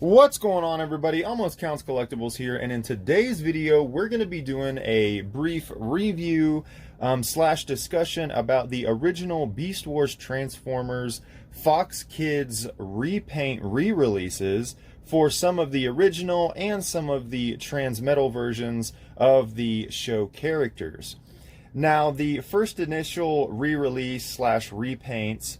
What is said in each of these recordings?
What's going on, everybody? Almost Counts Collectibles here, and in today's video we're going to be doing a brief review slash discussion about the original Beast Wars Transformers Fox Kids Repaint re-releases for some of the original and some of the Transmetal versions of the show characters. Now, the first initial re-release slash repaints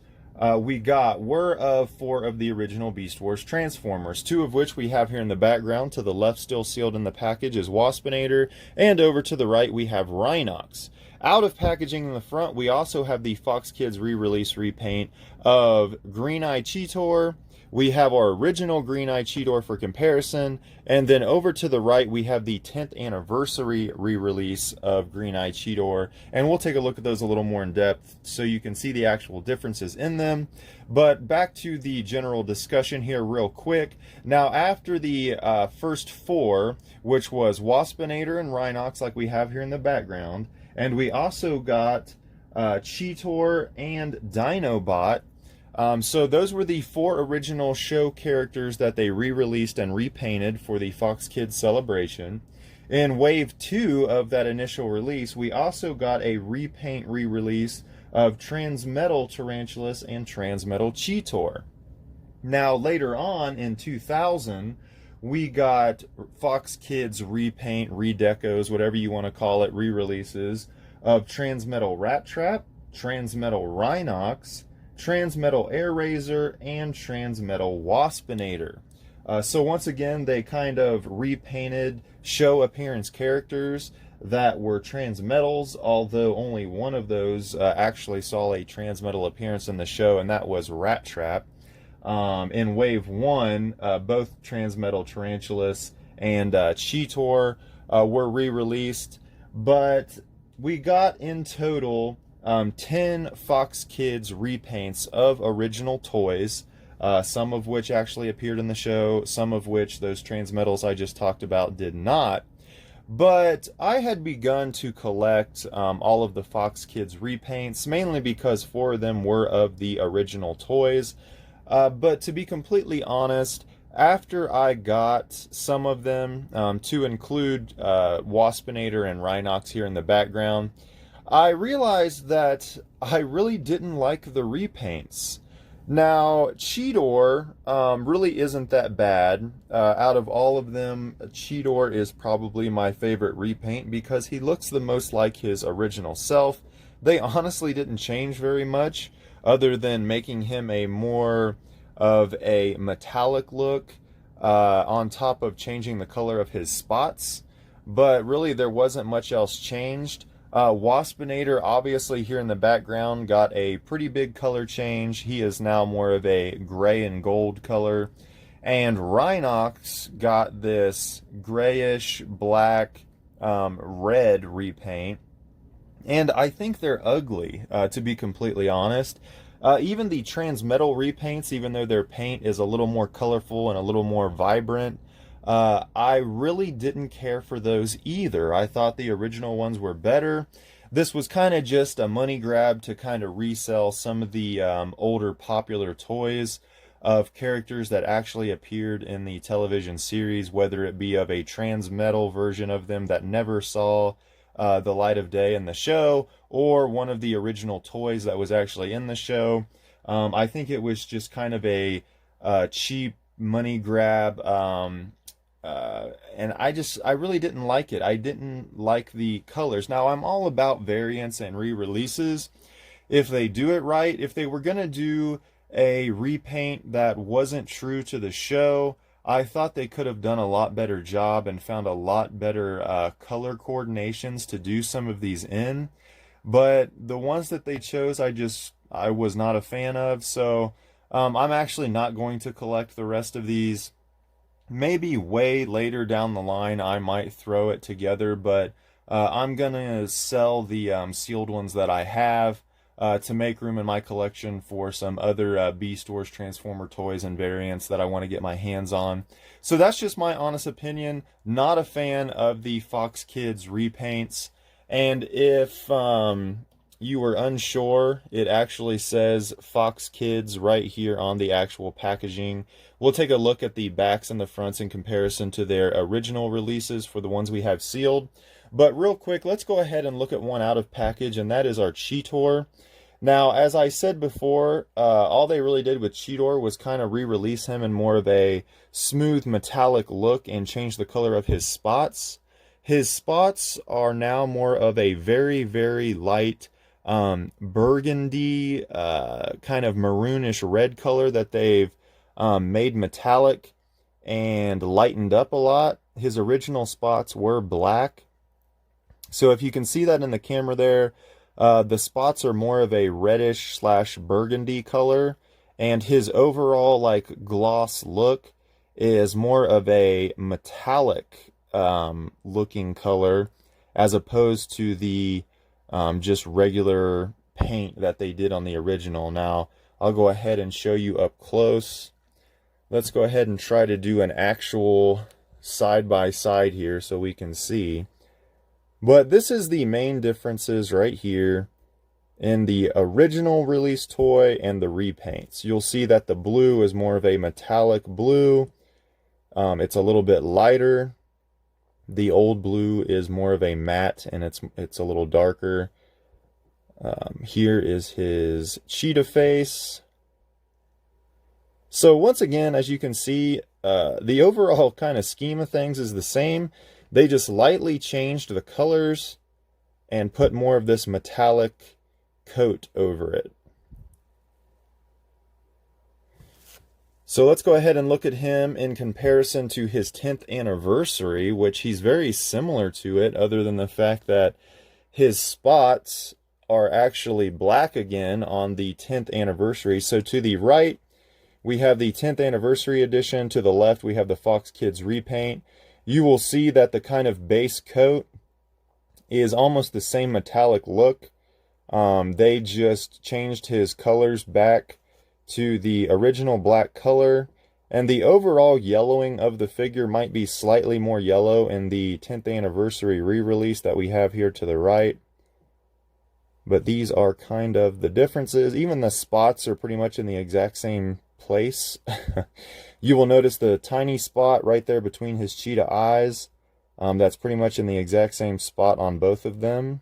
we got were of 4 of the original Beast Wars Transformers, 2 of which we have here in the background. To the left, still sealed in the package, is Waspinator, and over to the right we have Rhinox. Out of packaging in the front, we also have the Fox Kids re-release repaint of Green Eye Cheetor. We have our original Green Eye Cheetor for comparison, and then over to the right we have the 10th anniversary re-release of Green Eye Cheetor, and we'll take a look at those a little more in depth so you can see the actual differences in them. But back to the general discussion here real quick. Now, after the first 4, which was Waspinator and Rhinox like we have here in the background, and we also got Cheetor and Dinobot. So those were the 4 original show characters that they re-released and repainted for the Fox Kids celebration. In wave 2 of that initial release, we also got a repaint re-release of Transmetal Tarantulas and Transmetal Cheetor. Now, later on in 2000, we got Fox Kids repaint, redecos, whatever you want to call it, re-releases of Transmetal Rat Trap, Transmetal Rhinox, Transmetal Air Razor, and Transmetal Waspinator. So once again, they kind of repainted show appearance characters that were Transmetals, although only one of those actually saw a Transmetal appearance in the show, and that was Rat Trap. In Wave 1, both Transmetal Tarantulas and Cheetor were re-released, but we got in total 10 Fox Kids repaints of original toys, some of which actually appeared in the show, some of which those Transmetals I just talked about did not. But I had begun to collect all of the Fox Kids repaints, mainly because 4 of them were of the original toys. But to be completely honest, after I got some of them, to include Waspinator and Rhinox here in the background, I realized that I really didn't like the repaints. Now, Cheetor really isn't that bad. Out of all of them, Cheetor is probably my favorite repaint because he looks the most like his original self. They honestly didn't change very much, other than making him a more of a metallic look on top of changing the color of his spots. But really, there wasn't much else changed. Waspinator, obviously here in the background, got a pretty big color change. He is now more of a gray and gold color. And Rhinox got this grayish black red repaint. And I think they're ugly, to be completely honest. Even the Transmetal repaints, even though their paint is a little more colorful and a little more vibrant, I really didn't care for those either. I thought the original ones were better. This was kind of just a money grab to kind of resell some of the older popular toys of characters that actually appeared in the television series, whether it be of a Transmetal version of them that never saw the light of day in the show, or one of the original toys that was actually in the show. I think it was just kind of a cheap money grab, and I really didn't like it. I didn't like the colors. Now, I'm all about variants and re-releases if they do it right. If they were gonna do a repaint that wasn't true to the show, I thought they could have done a lot better job and found a lot better color coordinations to do some of these in. But the ones that they chose, I was not a fan of. So I'm actually not going to collect the rest of these. Maybe way later down the line I might throw it together, but I'm gonna sell the sealed ones that I have to make room in my collection for some other Beast Wars Transformer toys and variants that I want to get my hands on. So that's just my honest opinion. Not a fan of the Fox Kids repaints. And if you were unsure, it actually says Fox Kids right here on the actual packaging. We'll take a look at the backs and the fronts in comparison to their original releases for the ones we have sealed. But real quick, let's go ahead and look at one out of package, and that is our Cheetor. Now, as I said before, all they really did with Cheetor was kind of re-release him in more of a smooth metallic look and change the color of his spots. His spots are now more of a very, very light burgundy, kind of maroonish red color that they've made metallic and lightened up a lot. His original spots were black. So if you can see that in the camera there, the spots are more of a reddish / burgundy color, and his overall like gloss look is more of a metallic looking color, as opposed to the just regular paint that they did on the original. Now I'll go ahead and show you up close. Let's go ahead and try to do an actual side by side here so we can see. But this is the main differences right here in the original release toy and the repaints. You'll see that the blue is more of a metallic blue. It's a little bit lighter. The old blue is more of a matte, and it's a little darker. Here is his Cheetah Face. So once again, as you can see, the overall kind of scheme of things is the same. They just lightly changed the colors and put more of this metallic coat over it. So let's go ahead and look at him in comparison to his 10th anniversary, which he's very similar to it, other than the fact that his spots are actually black again on the 10th anniversary. So to the right, we have the 10th anniversary edition. To the left, we have the Fox Kids repaint. You will see that the kind of base coat is almost the same metallic look. They just changed his colors back to the original black color, and the overall yellowing of the figure might be slightly more yellow in the 10th anniversary re-release that we have here to the right. But these are kind of the differences. Even the spots are pretty much in the exact same place. You will notice the tiny spot right there between his cheetah eyes. That's pretty much in the exact same spot on both of them.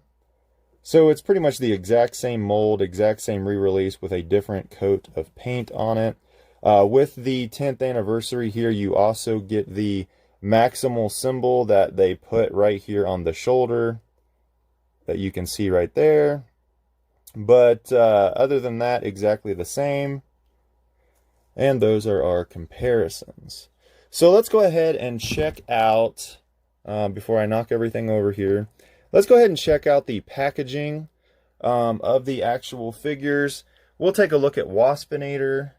So it's pretty much the exact same mold, exact same re-release with a different coat of paint on it. With the 10th anniversary here, you also get the maximal symbol that they put right here on the shoulder that you can see right there. But other than that, exactly the same. And those are our comparisons. So let's go ahead and check out, before I knock everything over here, let's go ahead and check out the packaging of the actual figures. We'll take a look at Waspinator.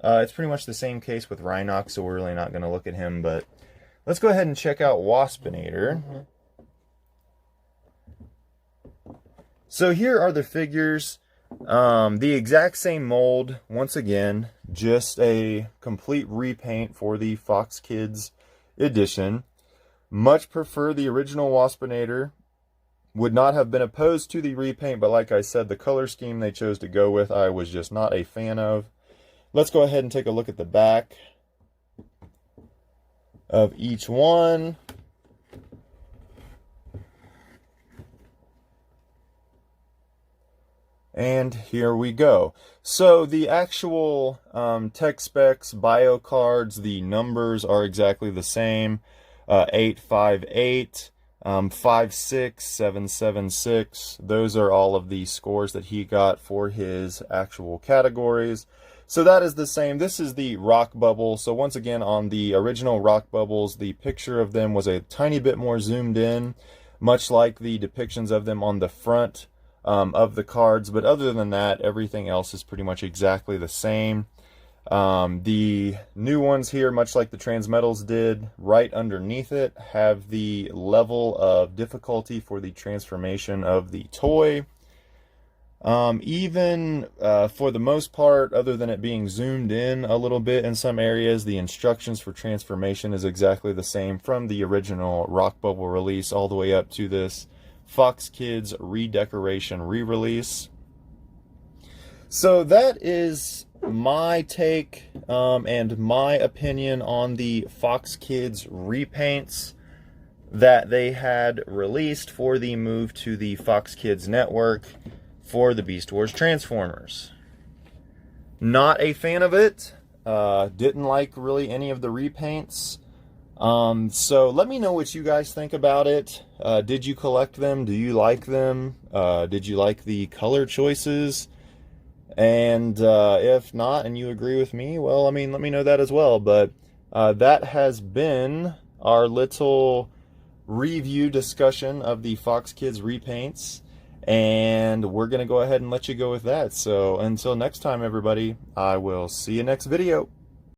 It's pretty much the same case with Rhinox, so we're really not going to look at him, but let's go ahead and check out Waspinator. So here are the figures. The exact same mold, once again, just a complete repaint for the Fox Kids edition. Much prefer the original Waspinator. Would not have been opposed to the repaint, but like I said, the color scheme they chose to go with, I was just not a fan of. Let's go ahead and take a look at the back of each one. And here we go. So the actual tech specs, bio cards, the numbers are exactly the same. 858, 56, 776. Those are all of the scores that he got for his actual categories. So that is the same. This is the rock bubble. So once again, on the original rock bubbles, the picture of them was a tiny bit more zoomed in, much like the depictions of them on the front of the cards. But other than that, everything else is pretty much exactly the same. The new ones here, much like the Transmetals did, right underneath it have the level of difficulty for the transformation of the toy. Even for the most part, other than it being zoomed in a little bit in some areas, the instructions for transformation is exactly the same from the original Rock Bubble release all the way up to this Fox Kids Redecoration re-release. So that is my take and my opinion on the Fox Kids repaints that they had released for the move to the Fox Kids network for the Beast Wars Transformers. Not a fan of it. Didn't like really any of the repaints. So let me know what you guys think about it. Did you collect them? Do you like them? Did you like the color choices? And if not, and you agree with me, well, I mean, let me know that as well. But that has been our little review discussion of the Fox Kids repaints. And we're going to go ahead and let you go with that. So until next time, everybody, I will see you next video.